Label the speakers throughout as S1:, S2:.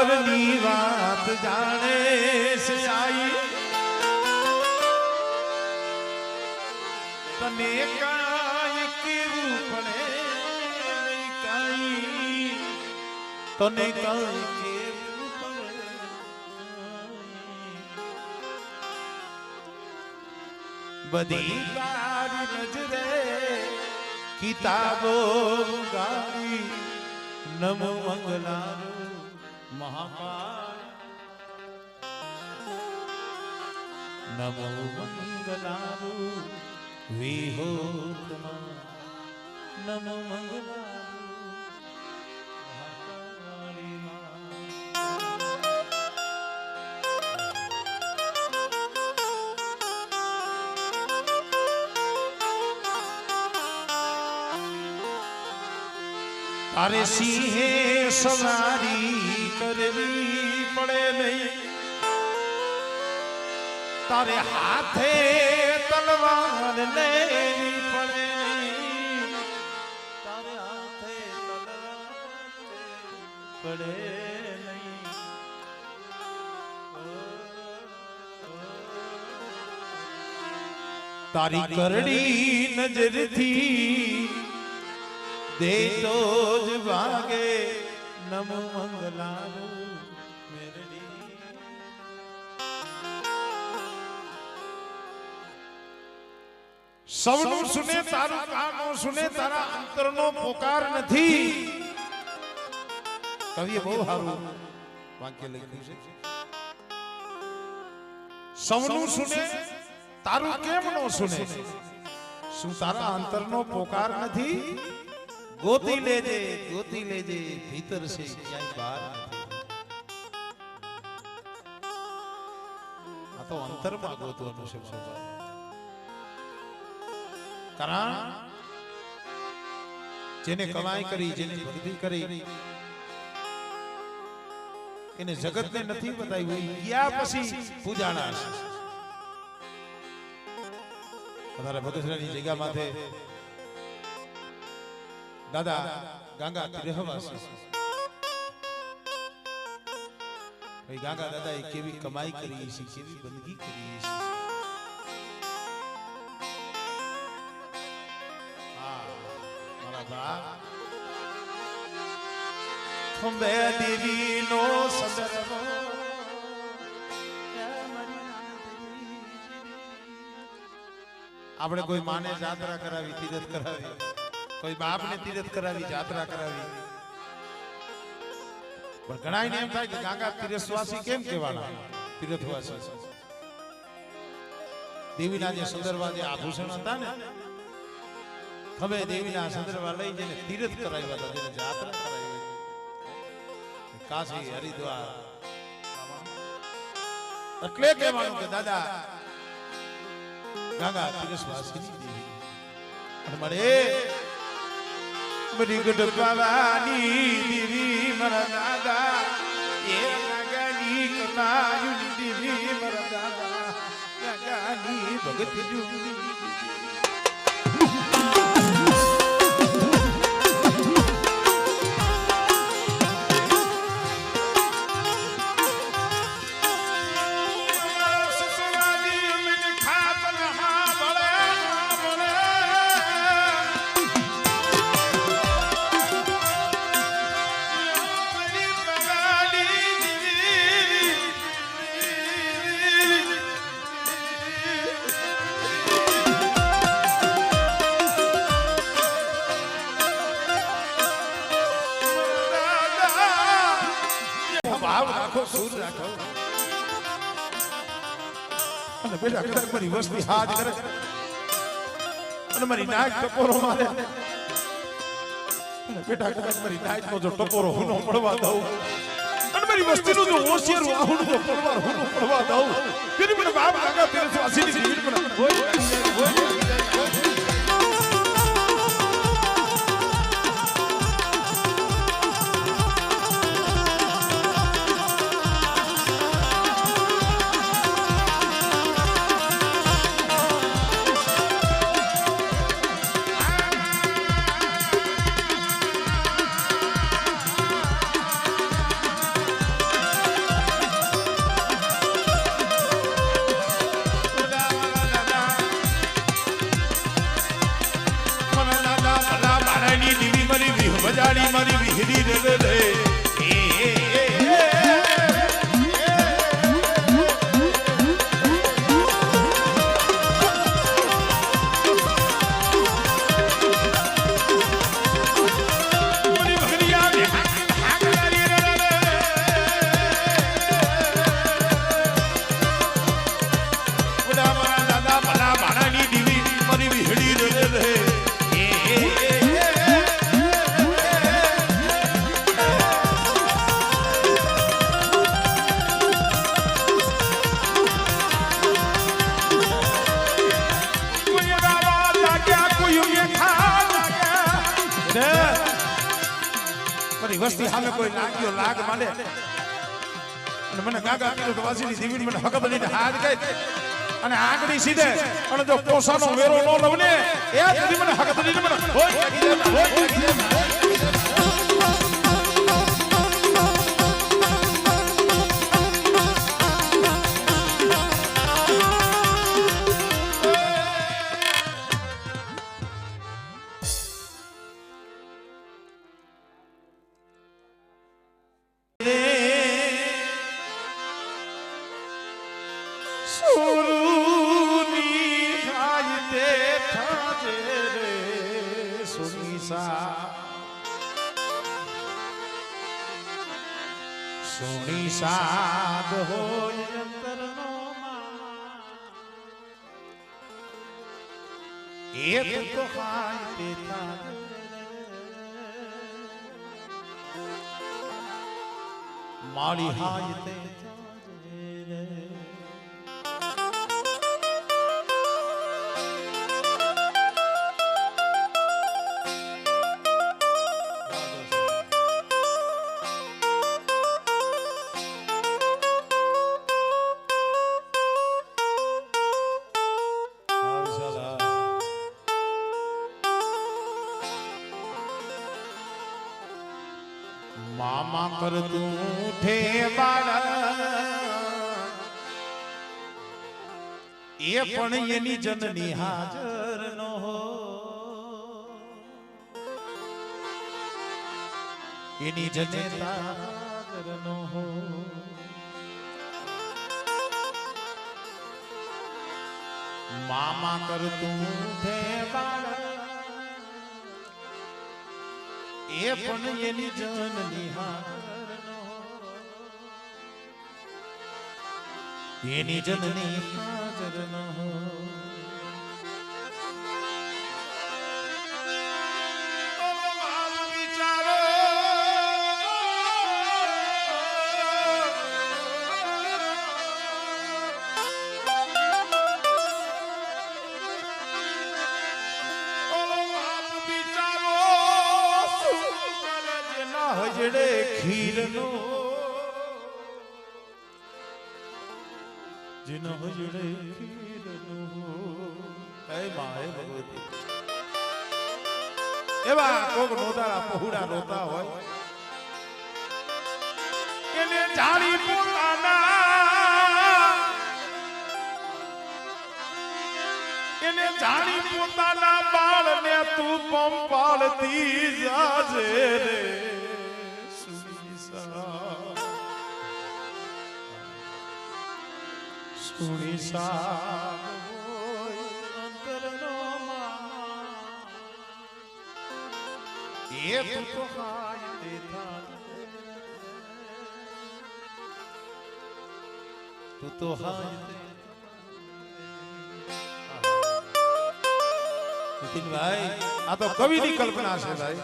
S1: અંતરની વાત જાણે છે આઈ તને કાંઈ કેવું પડે નહીં કાંઈ તને કાંઈ કેવું પડે બધી તારી નજરે કિતાબો ગાડી નમો મંગલાનું મહાકાળ નમો મંગલાનું વિહોતમાં નમો મંગલાનું તારે સિંહે સવારી કરવી પડે નહીં તારે હાથે તલવાર લેવી પડે નહીં તારે હાથે તલવાર પડે નહીં તારી કરડી નજરથી દે તો જ ભાગે નમો મંગલાનું મેરડી સૌનું સુને તારું કાનો સુને તારા અંતરનો પોકાર નથી કવિએ બહુ સારું વાક્ય લખ્યું છે સૌનું સુને તારું કેમ નો સુને શું તારા અંતરનો પોકાર નથી ગોતી લેજે ભીતર છે ક્યાંય બહાર નથી આ તો અંતરમાં ગોતવાનું છે કારણ જેને કમાઈ કરી જેને ભક્તિ કરી એને જગતને નથી બતાવ્યું ગયા પછી પૂજાણા છે તમારા ભગતરાની જગ્યા માથે દાદા ગાંગા રહેવાસી ભાઈ ગાંગા દાદાએ કેવી કમાઈ કરી છે કેવી બંદગી કરી છે મારા બા ખંભે દેવીનો સદરવો આપણે કોઈ માને જાત્રા કરાવી તીરથ કરાવી કોઈ બાપને તીરથ કરાવી જાત્રા કરાવી પણ ઘણાય ને એમ થાય કે ગાંગા તીરથવાસી કેમ કહેવાના તીરથવાસી દેવીના જે સુંદરવા જે આભૂષણ હતા ને હવે દેવીના સુંદરવા લઈ જઈને તીરથ કરાવ્યા હતા જેને જાત્રા કરાવી કાશી હરિદ્વાર એટલે કહેવાનું કે દાદા ગાંગા તીરથવાસીની દેવી અને મળે બડી ગઢ પાવાની દેવી મારા દાદા એ ગાંગાની કમાયુની દેવી મારા દાદા ગાંગાની ભગત જુગની બેટા કદાચ મારી વસ્તી હાથ કરે અને મારી નાક ટપોરો મારે અને બેટા કદાચ મારી નાક નો જો ટપોરો હુનો પડવા દઉં અને મારી વસ્તીનું જો હોશિયાર આહુનું જો પડવા હુનો પડવા દઉં તેની મને બાપ ગાંગા તીરથવાસીની જીવિત મને હોય વીજળી રે રે વસ્તી સામે કોઈ લાગ્યો લાગ માંડે અને મને ગાગા કીધું તો વાસીની દીવીને મને હક બનીને હાથ ગઈ અને આંગળી સીધે અને જો પોસાનો વેરો ન લઉં ને એ સુધી મને હક બનીને મને સોની સાદ હોય અંતરનો એક તો હાય તે મારી હાય તે મામા કર તું ઉઠે બાળા એ પણ એની જનની હાજર નો હો એની જનેતા હાજર નો હો મામા કર તું ઉઠે બાળા એ પણ એની જનની હાજર નો એની જનની હાજર નો હજડે ખીરનો જેનો હજડે ખીરનો હે માય ભગવતી એવા કોક નોતારા પહોળા રોતા હોય એને જાણી પોતાના બાળને તું પંપાળતી જાજે રે સુણી સાદ હોય અંતરનો મામા એ તું તો હાય તે તું તો હાય નીતિનભાઈ આ તો કવિની કલ્પના છે ભાઈ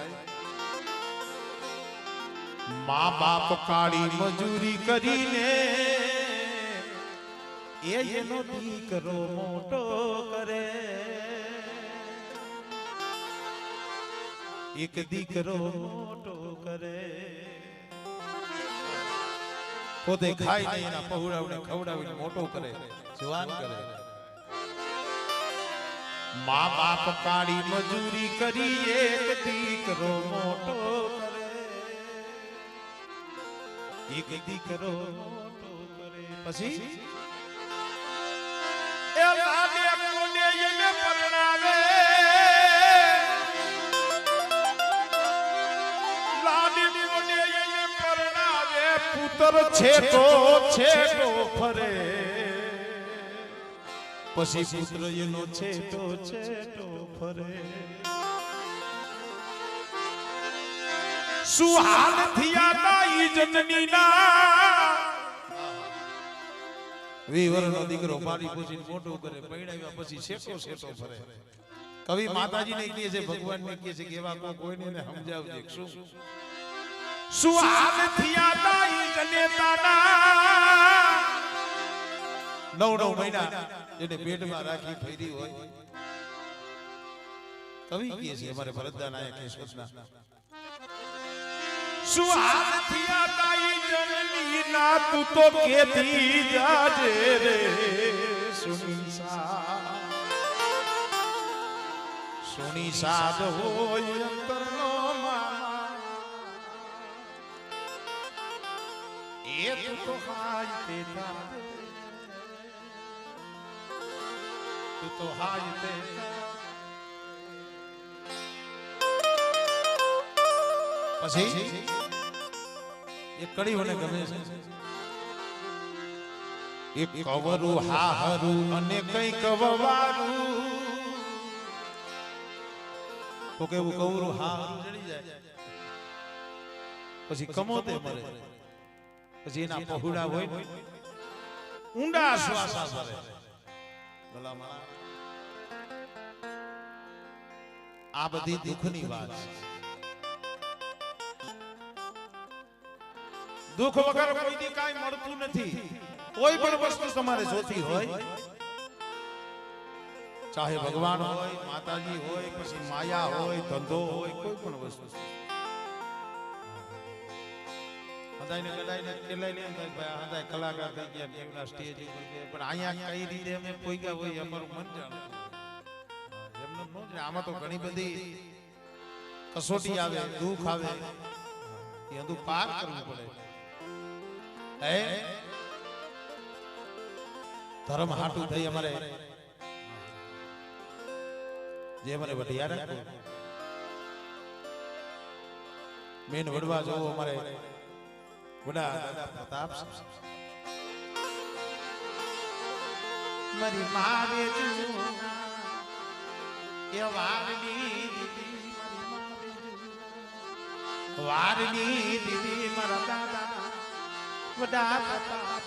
S1: મા બાપ કાળી મજૂરી કરીને એનો દીકરો મોટો કરે એક દીકરો મોટો કરે પોતે ખાઈ નહીં એના પહોળાવને ખવડાવીને મોટો કરે જવાન કરે મા બાપ કાળી મજૂરી કરી એક દીકરો મોટો કરે એક દીકરો મોટો કરે પછી એ લાડે કોને એને પરણાવે લાડે પુત્ર છેટો છેટો ફરે પછી પુત્ર એનો છેટો છેટો ફરે સુહાન થિયા તાઈ જનની ના વીવરનો દીકરો પાડી પૂછીને મોટું કરે પૈણાવ્યા પછી શેકો શેકો ફરે કવિ માતાજીને કહે છે ભગવાનને કહે છે કે એવા કોઈને ને સમજાવજે શું સુહાન થિયા તાઈ જનેતાના 9 મહિના જેને પેટમાં રાખી ફેરી હોય કવિ કહે છે અમારે ભરતદાન આયા કેશવના સુહાન થિયા તાઈ જનની ના તું તો કેતી જાજે રે સુની સાદ હોય અંતરનો મામા એ તું તો હાય તે તું તો હાય તે પછી એક કડી મને ગમે છે એક કવરું હાહરું અને કઈ કવવારું તો કેવું કવરું હાહરું જડી જાય પછી કમોતે મરે પછી એના પહોળા હોય ઊંડા શ્વાસા ભરે ભલામણા આ બધી દુઃખની વાત છે દુઃખ વગર કોઈની કાઈ મળતું નથી કોઈ પણ વસ્તુ તમારે જોતી હોય ચાહે ભગવાન હોય માતાજી હોય પછી માયા હોય ધંધો હોય કોઈ પણ વસ્તુ હદાઈને ગડાઈને કેલાઈ લે ભાઈ હદાય કલાકાર થઈ ગયા એમના સ્ટેજ ઉપર પણ અહીંયા કઈ રીતે અમે પોઈગા હોય અમારું મન જાણે એમને નો જ આમાં તો ઘણી બધી કસોટી આવે દુઃખ આવે એ બધું પાર કરવું પડે ધર્મ હાટું થઈ અમારે જે મને વઢિયા રાખો મેન વડવા જોવો અમારે વડા દાદા પ્રતાપ મારી મારે જો એ વારની દીદી મારા દાદા વડા પ્રતાપ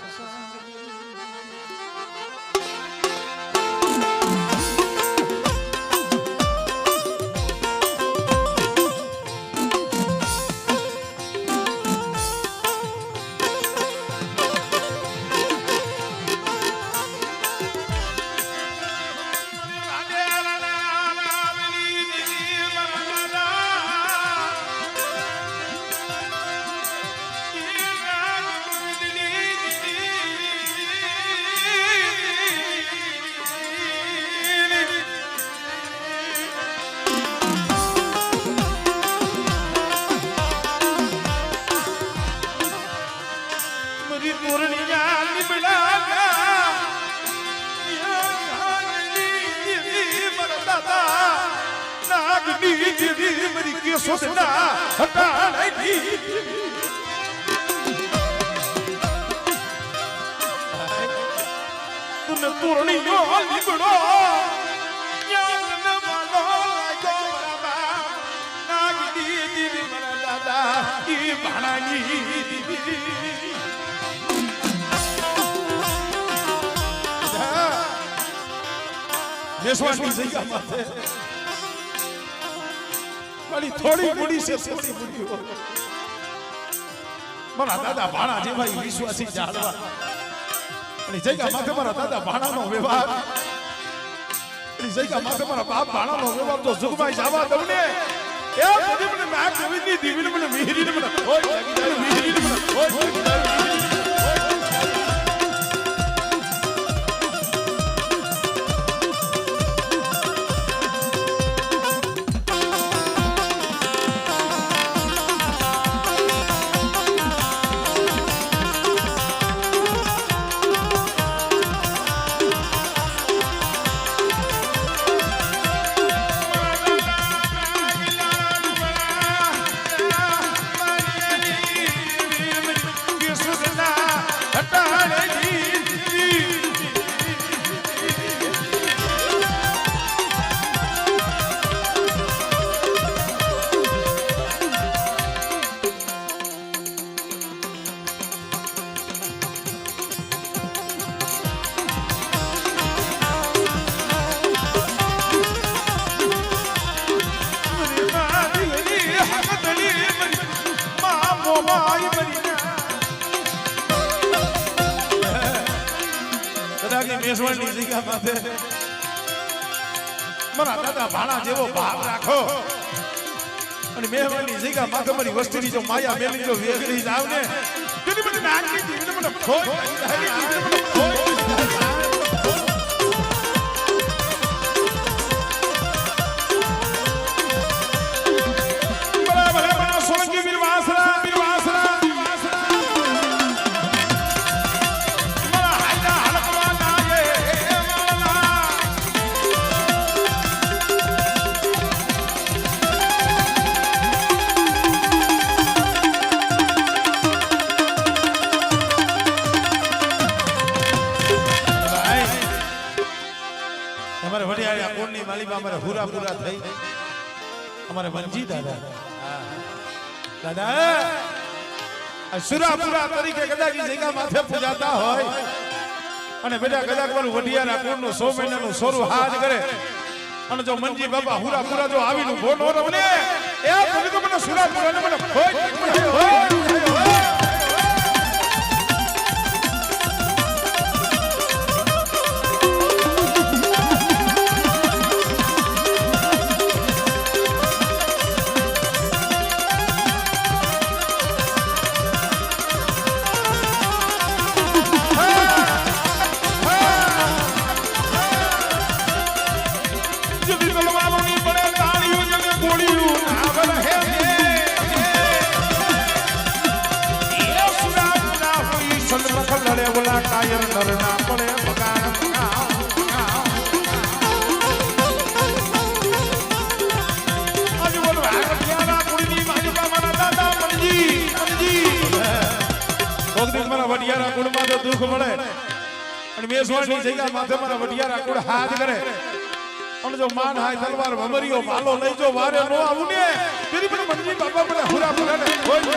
S1: થોડી બુડી છે થોડી બુડી હોય મારા દાદા ભાણા જેવા વિશ્વાસી જાળવા અને જગ્યા માથે મારા દાદા ભાણાનો વ્યવહાર અને જગ્યા માથે મારા બાપ ભાણાનો વ્યવહાર તો જુગભાઈ જવા દઉં ને એ બધી મને ના કવિની દીવીને મને મિહરીને મને હોય લાગી જાય મિહરીને મને હોય લાગી જાય મેસવાડની જગ્યા માથે મારા દાદા ભાણા જેવો ભાવ રાખો અને મેસવાડની જગ્યા માથે મારી વસ્તીની જો માયા મેલી જો વેગળી જાવ ને તેની મને નાખી દીધી મને ખોઈ અમારે હુરા પૂરા થઈ અમારે વંજી દાદા દાદા સુરાપુરા તરીકે કદાચ જગ્યા માથે પૂજાતા હોય અને બેટા કદાચ મારું વઢિયાના કુળનું 100 મહિનાનું સોરું હાજ કરે અને જો મંજી બાબા હુરાપુરા જો આવીનું બોનો રમને એ તમે તો મને સુરાપુરાને મને કાયર નરના પડે બગાડ આજે બોલ વાગડિયાના કુળની માલિકા મારા દાદા મનજી કોકદિન મારા વઢિયારા કુળમાં જો દુખ મળે અને મેસવાડની જગ્યા માથે મારા વઢિયારા કુળ હાથ કરે અને જો માન હાય તલવાર ભમરીઓ ભાલો લઈ જો વારે નો આવું ને તેરી મને મનજી બાબા મને હુરા પુરાને હોય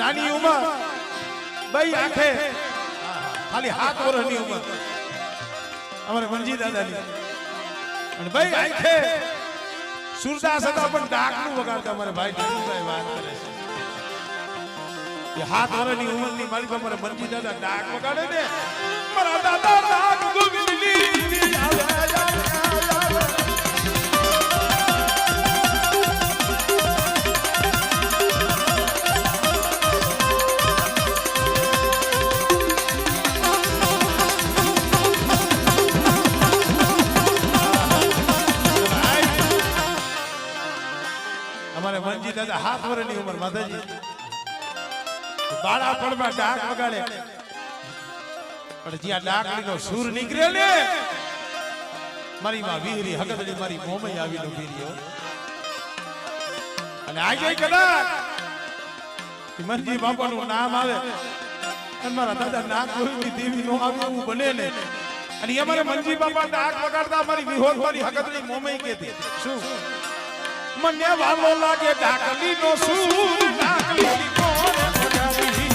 S1: નાની ઉંમર ભાઈ આંખે ખાલી 7 વર્ષની ઉંમર અમારે વંજી દાદાની અને ભાઈ આંખે સુરદાસ હતા પણ ડાકનું વગાડતા અમારે ભાઈ ડાકુભાઈ વાત કરે છે 7 વર્ષની ઉંમરની મારી અમારે વંજી દાદા ડાક વગાડે ને મારા દાદા ડાક ગોવિંદલી આવે વંજી દાદા 7 વર્ષની ઉંમર માતાજી બાળાપણમાં ડાક વગાડે પણ જ્યાં ડાકડીનો સૂર નીકળે ને મારી માં વીરી હકતડી મારી મોમઈ આવીનો વીર્યો અને આજે કદાચ મંજી બાપાનું નામ આવે અને મારા દાદા નાક ગોવિંદની દેવી નો આવે એવું બને ને અને અમારે મંજી બાપા ડાક વગાડતા મારી વિહોર મારી હકતડી મોમઈ કહેતી શું મને વાલો લાગે ડાકલી નો સૂર ડાકલી કોને વગાડી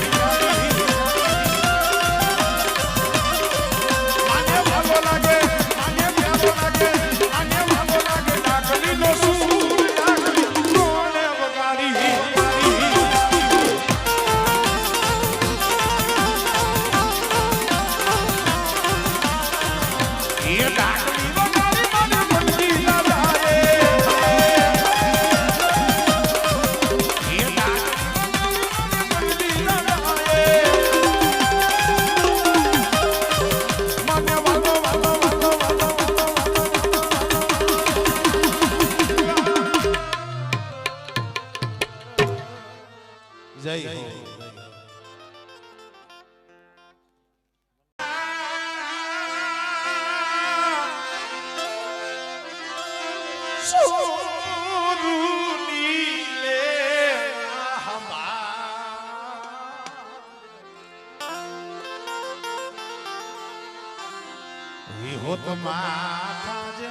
S1: મને વાલો લાગે મને વાલો લાગે ડાકલી નો સૂર ડાકલી કોને વગાડી એ ડાકલી વગાડી મને મંજી દાદા જય હો વિહોત માથા જે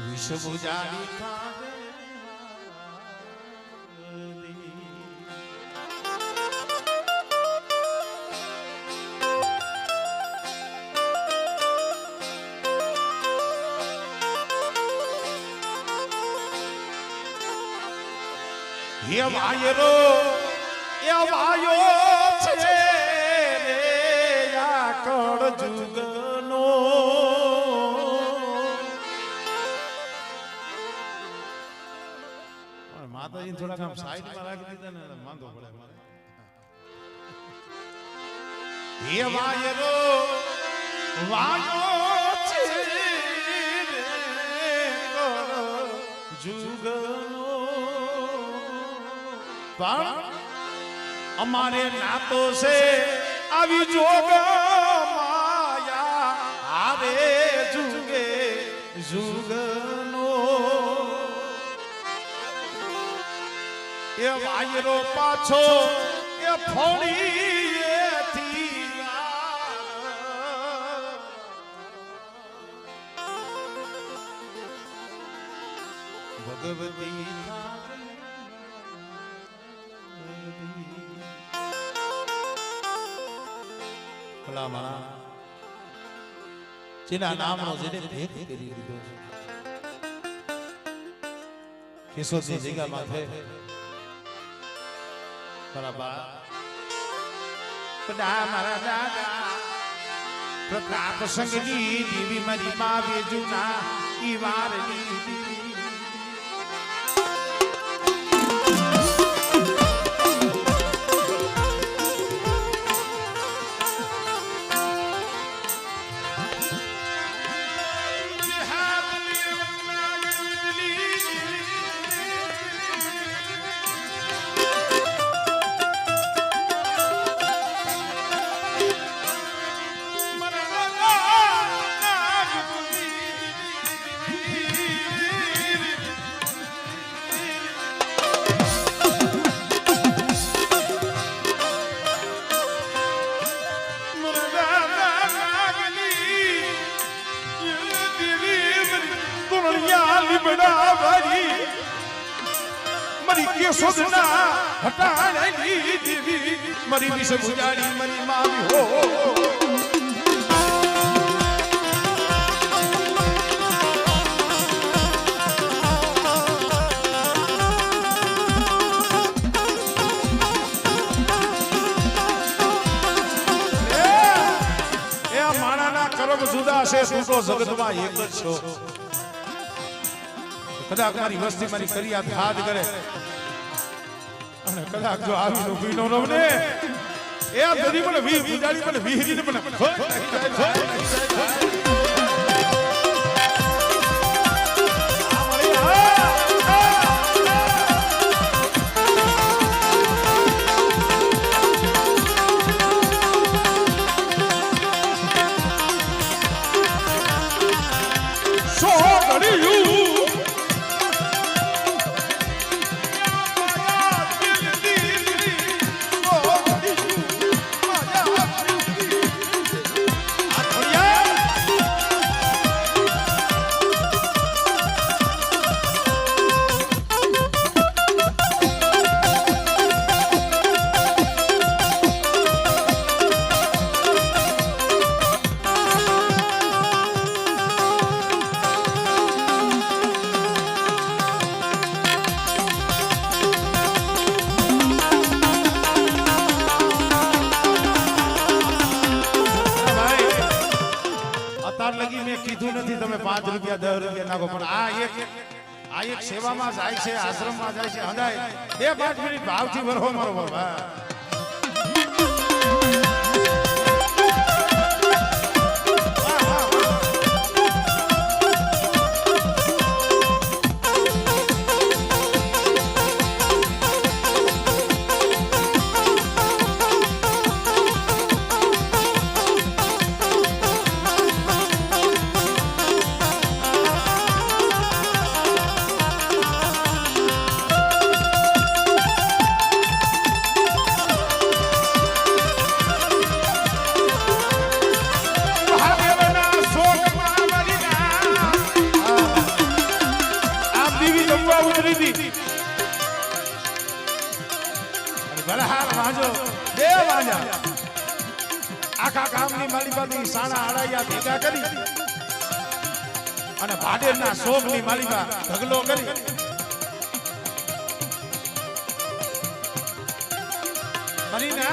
S1: વિષ બુજાડી કાઢે એ વાયરો એ વાયો છે રે આ કળ જુગનો માતાજી થોડા કામ સાઈડમાં રાખી દીધા ને માંદો પડે મારે એ વાયરો વાયો છે રે કળ જુગનો પણ અમારે નાતો છે આવી જોગ માયા આરે જુગે જુગનો એ વાયરો પાછો એ ફોડીએથી ભગવતી જેના નામનો જેને ભેદ કરી દીધો છે કેશોદની જગ્યામાં છે બરાબર મારા દાદા પ્રતાપ સંગની દેવી મારી મા વેજુના ઈ વારની કેશોદના હટાડેલી દેવી મારી વિષ બુજાડી મારી માવી હો એ માણાના કર્મ જુદા છે તું તો જગતમાં એક જ છો કદાચ મારી વસ્તી મારી ફરિયાદ યાદ કરે અને કદાચ જો આવી નો ભીનો રવને એ આ દરી મને વી બુજાડી મને વીહરીને મને લગી મેં કીધું નથી તમે 5 રૂપિયા 10 રૂપિયા નાખો પણ આ એક સેવામાં જાય છે આશ્રમમાં જાય છે હંધાય 2-5 મિનિટ ભાવથી વરહો મારો બાબા વલહાર વાંજો બે વાંજા આખા ગામની માલિબાની સાણા આડાયા ભેગા કરી અને ભાડેરના શોકની માલિબા ઢગલો કરી બનીને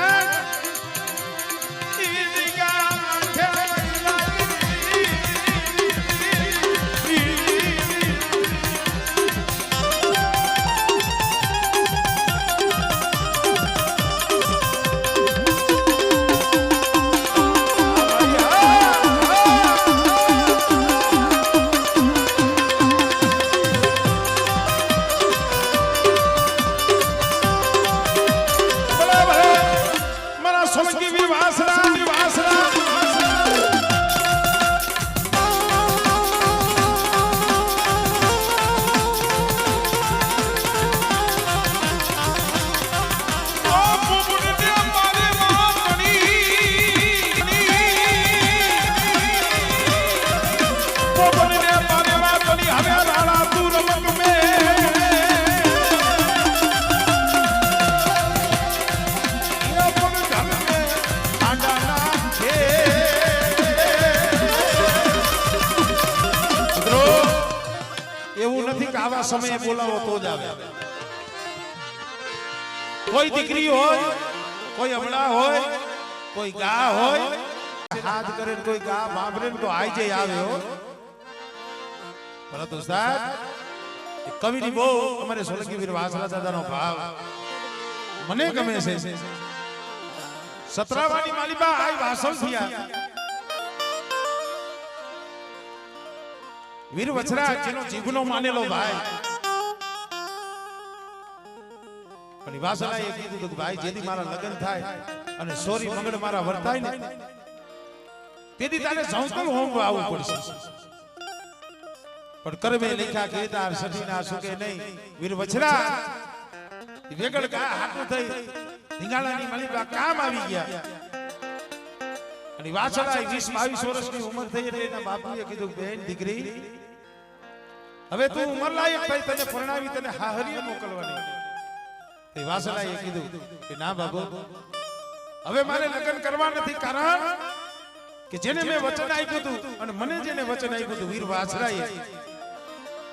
S1: આવા સમયે બોલાવો તો જ આવે કોઈ દીકરી હોય કોઈ અમળા હોય કોઈ ગા હોય હાથ કરે કોઈ ગા બાબરે તો આઈ જઈ આવે હો પરંતુ સાહેબ કવિની બહુ અમારે સોલંકી વીર વાસણા દાદાનો ભાવ મને ગમે છે સતરાવાની માલિબા આઈ વાસણ થયા વીર વછરા જેનો જીભનો માનેલો ભાઈ પણ વાસણાએ કીધું કે ભાઈ જેથી મારા લગ્ન થાય અને સોરી મંગળ મારા વર્તાય ને તેથી તારે સંસ્કૃત હોમ આવવું પડશે પણ કરમે લેખા કેદાર સઠીના સુકે નહીં વીર વછરા વેગળ કા હાટું થઈ ધીંગાળાની માલિબા કામ આવી ગયા અને વાસણા 20-22 વર્ષની ઉંમર થઈ એટલે એના બાપુએ કીધું બેન દીકરી હવે તું ઉંમર લાયક થઈ તને પરણાવી તને હાહરીએ મોકલવાની તે વાસણાએ કીધું કે ના બાબુ હવે મારે લગ્ન કરવા નથી કારણ કે જેને મેં વચન આપ્યું હતું અને મને જેને વચન આપ્યું હતું વીર વાસણાએ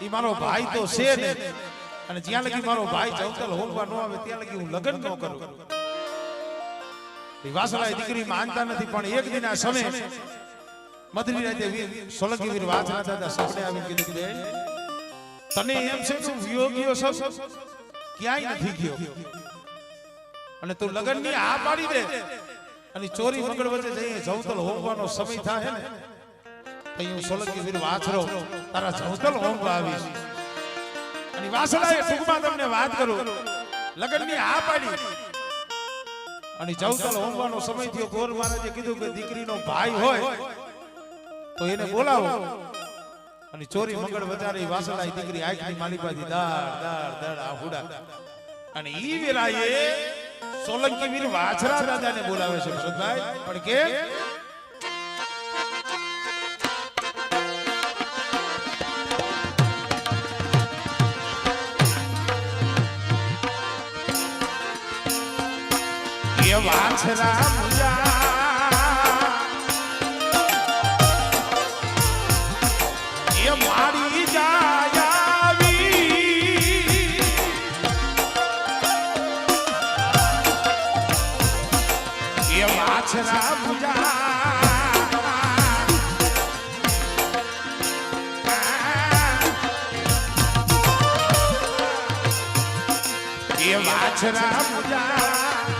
S1: ઈ મારો ભાઈ તો છે ને અને જ્યાં લગી મારો ભાઈ જવતલ હોમવા ન આવે ત્યાં લગી હું લગ્ન ન કરું વાસણાએ દીકરી માનતા નથી પણ એક દિન આ સમય મધની રાતે સોલંકી વીર વાસણા દાદા સપને આવી કીધું કે તને એમ છે તું વિયોગીઓ સૌ ક્યાંય નથી ગયો અને તું લગ્નની આ પાડી દે અને ચોરી મંગળ વચ્ચે જઈએ જવતલ હોમવાનો સમય થાય ને તો હું સોલંકી વીર વાછરો તારા જવતલ હોમવા આવીશ અને વાસણાએ ટૂંકમાં તમને વાત કરું લગ્નની આ પાડી અને જવતલ હોમવાનો સમય થયો ગોર મહારાજે કીધું કે દીકરીનો ભાઈ હોય તો એને બોલાવો અને ચોરી મંગળ વચારી વાસળાઈ દીકરી આંખની માલિબાથી દાડ દાડ દાડ આહુડા અને ઈ વેલાએ સોલંકી વીર વાછરા દાદાને બોલાવે છે ભરતભાઈ પણ કે એ વાછરા મુજા એ મારી જાયાવી એ વાછરા મુજા એ વાછરા મુજા